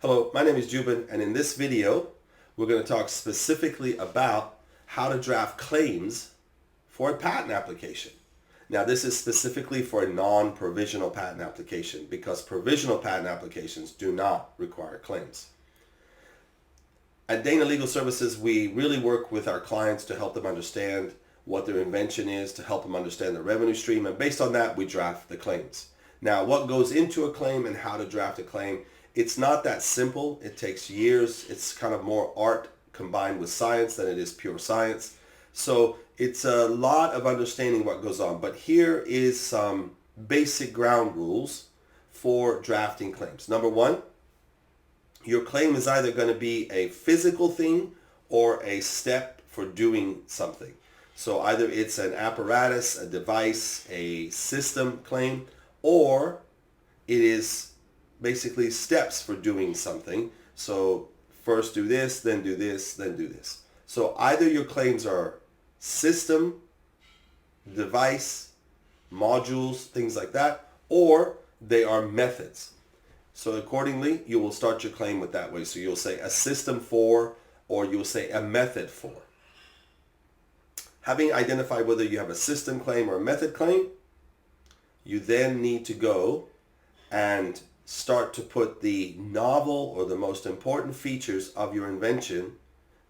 Hello, my name is Jubin, and in this video, we're going to talk specifically about how to draft claims for a patent application. Now, this is specifically for a non-provisional patent application because provisional patent applications do not require claims. At Dana Legal Services, we really work with our clients to help them understand what their invention is, to help them understand the revenue stream, and based on that, we draft the claims. Now, what goes into a claim and how to draft a claim, it's not that simple. It takes years. It's kind of more art combined with science than it is pure science. So it's a lot of understanding what goes on. But here is some basic ground rules for drafting claims. Number one, your claim is either going to be a physical thing or a step for doing something. So either it's an apparatus, a device, a system claim, or it is basically steps for doing something. So first do this, then do this, then do this. So either your claims are system, device, modules, things like that, or they are methods. So accordingly, you will start your claim with that way. So you'll say a system for, or you'll say a method for. Having identified whether you have a system claim or a method claim, you then need to go and start to put the novel or the most important features of your invention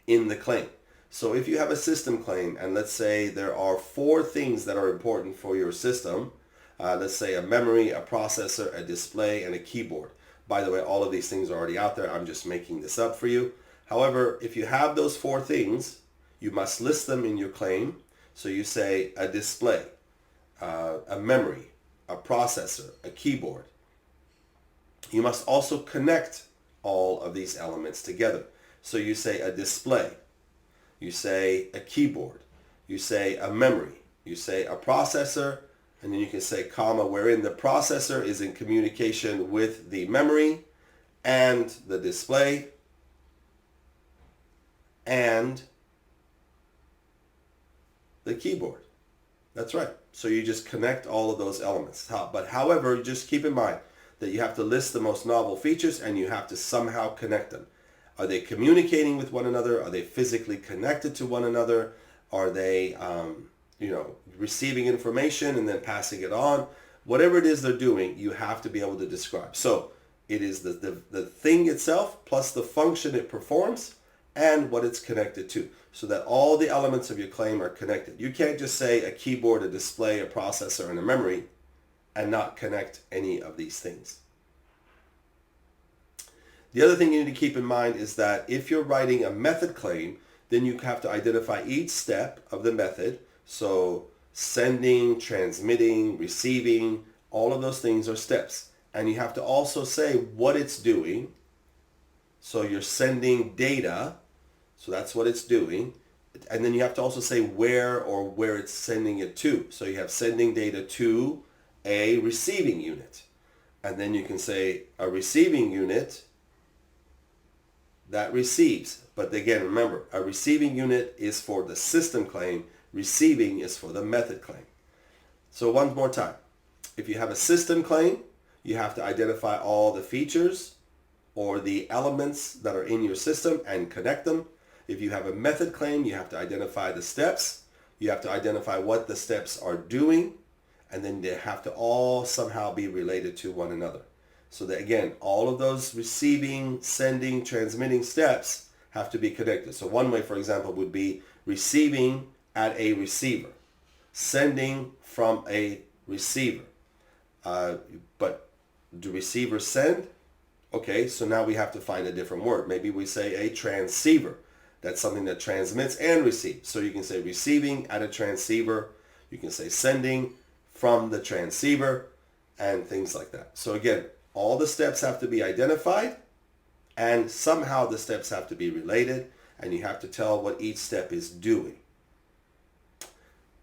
in the claim. So if you have a system claim, and let's say there are 4 things that are important for your system, let's say a memory, a processor, a display, and a keyboard. By the way, all of these things are already out there. I'm just making this up for you. However, if you have those 4 things, you must list them in your claim. So you say a display, a memory, a processor, a keyboard. You must also connect all of these elements together. So you say a display, you say a keyboard, you say a memory, you say a processor, and then you can say comma, wherein the processor is in communication with the memory and the display and the keyboard. That's right. So you just connect all of those elements. But however, just keep in mind that you have to list the most novel features and you have to somehow connect them. Are they communicating with one another? Are they physically connected to one another? Are they, receiving information and then passing it on? Whatever it is they're doing, you have to be able to describe. So it is the thing itself plus the function it performs and what it's connected to, so that all the elements of your claim are connected. You can't just say a keyboard, a display, a processor, and a memory and not connect any of these things. The other thing you need to keep in mind is that if you're writing a method claim, then you have to identify each step of the method. So sending, transmitting, receiving, all of those things are steps. And you have to also say what it's doing. So you're sending data, so that's what it's doing. And then you have to also say where it's sending it to. So you have sending data to a receiving unit. And then you can say a receiving unit that receives. But again, remember, a receiving unit is for the system claim. Receiving is for the method claim. So one more time. If you have a system claim, you have to identify all the features or the elements that are in your system and connect them. If you have a method claim, you have to identify the steps. You have to identify what the steps are doing. And then they have to all somehow be related to one another. So that again, all of those receiving, sending, transmitting steps have to be connected. So one way, for example, would be receiving at a receiver, sending from a receiver. But do receivers send? Okay, so now we have to find a different word. Maybe we say a transceiver. That's something that transmits and receives. So you can say receiving at a transceiver. You can say sending from the transceiver and things like that. So again, all the steps have to be identified and somehow the steps have to be related and you have to tell what each step is doing.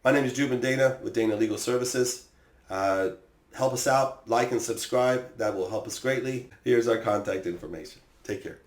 My name is Jubin Dana with Dana Legal Services. Help us out, like and subscribe. That will help us greatly. Here's our contact information. Take care.